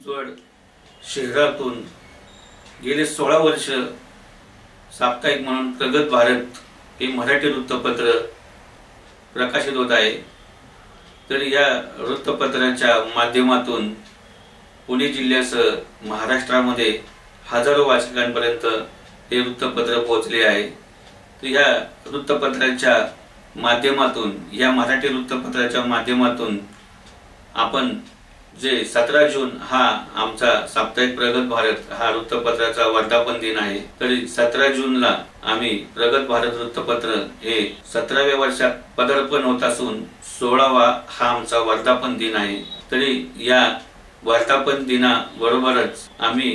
चिंचवड शहरातून गेले 16 वर्ष साप्ताहिक म्हणून प्रगत भारत हे मराठी वृत्तपत्र प्रकाशित होत आहे। तर या वृत्तपत्राच्या माध्यमातून पुणे जिल्ह्यासह महाराष्ट्रामध्ये हजारो वाचकांपर्यंत हे वृत्तपत्र पोहोचले आहे। तर या वृत्तपत्राच्या माध्यमातून या मराठी वृत्तपत्राच्या माध्यमातून आपण जे 17 जून हा आमचा साप्ताहिक प्रगत भारत हा वृत्तपत्राचा वर्धापन दिन आहे। तरी 17 जूनला आम्ही प्रगत भारत वृत्तपत्र हे 17व्या वर्षात पदार्पण होत असून 16वा हा आमचा वर्धापन दिन आहे। तरी या वर्धापन दिनाबरोबरच आम्ही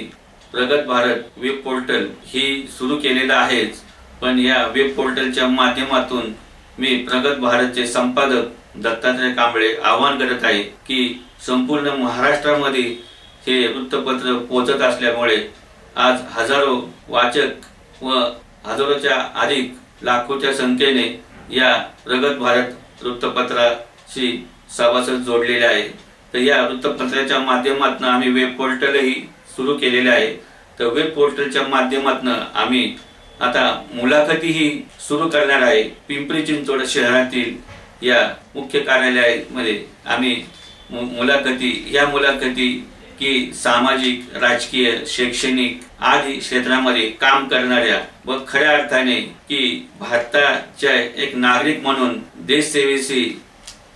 प्रगत भारत वेब पोर्टल ही सुरू केलेला आहेच, पण या वेब पोर्टलच्या माध्यमातून मी प्रगत भारतचे संपादक दत्तात्रय कांबळे आवाहन करत आहे की संपूर्ण महाराष्ट्रामध्ये हे वृत्तपत्र पोहोचत असल्यामुळे आज हजारो वाचक व हजारोच्या अधिक लाखोच्या संख्येने या प्रगत भारत वृत्तपत्राशी सभासद जोडलेले आहे। तर या वृत्तपत्राच्या माध्यमातून आम्ही वेब पोर्टलही सुरू केलेले आहे। तर वेब पोर्टलच्या माध्यमातून आम्ही आता मुलाखतीही सुरू करणार आहे। पिंपरी चिंचवड शहरातील या मुख्य कार्यालयामध्ये आम्ही मुलाखती की सामाजिक, राजकीय, शैक्षणिक आदी क्षेत्रामध्ये काम करणाऱ्या व खऱ्या अर्थाने की भारताच्या एक नागरिक म्हणून देशसेवेशी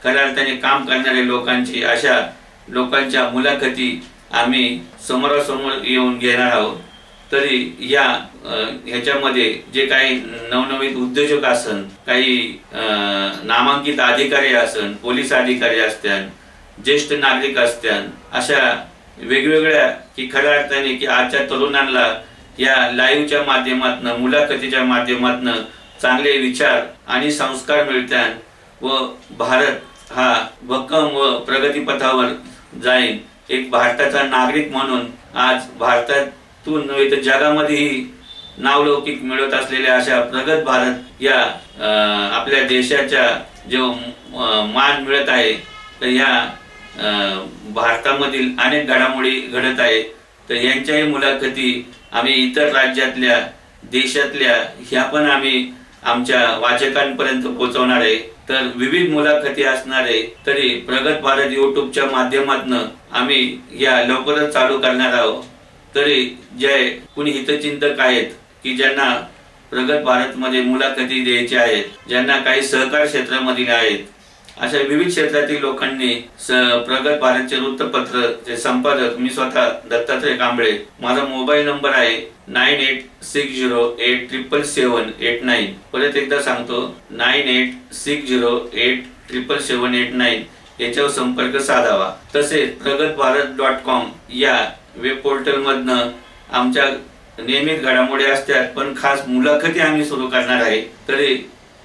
खऱ्या अर्थाने काम करणाऱ्या लोकांची अशा लोकांच्या मुलाखती आम्ही समोरासमोर येऊन घेणार आहोत। तरी या ह्याच्यामध्ये जे काही नवनवीन उद्योजक असन, काही नामांकित अधिकारी असन, पोलीस अधिकारी असतात, ज्येष्ठ नागरिक असतात, अशा वेगवेगळ्या की खऱ्या अर्थाने की आजच्या तरुणांना या लाईव्हच्या माध्यमातून मुलाखतीच्या माध्यमातून चांगले विचार आणि संस्कार मिळतात व भारत हा भक्कम व प्रगतीपथावर जाईल। एक भारताचा नागरिक म्हणून आज भारतातून नव्हे तर जगामध्येही नावलौकिक मिळवत असलेल्या अशा प्रगत भारत या आपल्या देशाच्या जो मान मिळत आहे, तर या भारतामधील अनेक घडामोडी घडत आहे। तर यांच्याही मुलाखती आम्ही इतर राज्यातल्या देशातल्या ह्या पण आम्ही आमच्या वाचकांपर्यंत पोहोचवणार आहे। तर विविध मुलाखती असणार आहे। तरी प्रगत भारत यूट्यूबच्या माध्यमातून आम्ही या लवकरच चालू करणार आहोत। तरी जे कुणी हितचिंतक आहेत की ज्यांना प्रगत भारत मध्ये मुलाखती द्यायच्या आहेत, ज्यांना काही सहकार क्षेत्रामधील आहेत, अशा विविध क्षेत्रातील लोकांनी प्रगत भारतचे वृत्तपत्र चे संपादक मी स्वतः दत्तात्रय कांबळे, माझा मोबाईल नंबर आहे 9860877789। परत एकदा सांगतो 9860877789 याच्यावर संपर्क साधावा। तसेच प्रगतभारत.com या वेब पोर्टल मधनं आमच्या नियमित घडामोडी असतात, पण खास मुलाखती आम्ही सुरू करणार आहे। तरी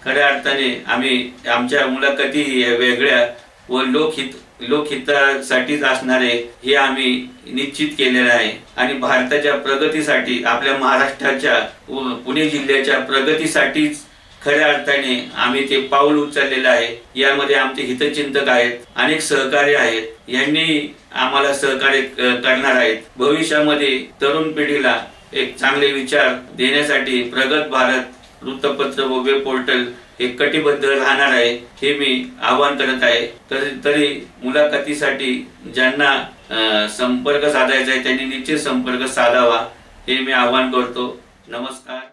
खऱ्या अर्थाने आम्ही आमच्या मुलाखती वेगळ्या व लोकहितासाठीच असणारे हे आम्ही निश्चित केलेले आहे। आणि भारताच्या प्रगतीसाठी, आपल्या महाराष्ट्राच्या व पुणे जिल्ह्याच्या प्रगतीसाठीच खऱ्या अर्थाने आम्ही ते पाऊल उचललेलं आहे। यामध्ये आमचे हितचिंतक आहेत, अनेक सहकारी आहेत, यांनी आम्हाला सहकार्य करणार आहेत। भविष्यामध्ये तरुण पिढीला एक चांगले विचार देण्यासाठी प्रगत भारत वृत्तपत्र व वेब पोर्टल हे कटिबद्ध राहणार आहे, हे मी आवाहन करत आहे। तरी मुलाखतीसाठी ज्यांना संपर्क साधायचा आहे त्यांनी निश्चित संपर्क साधावा, हे मी आवाहन करतो। नमस्कार।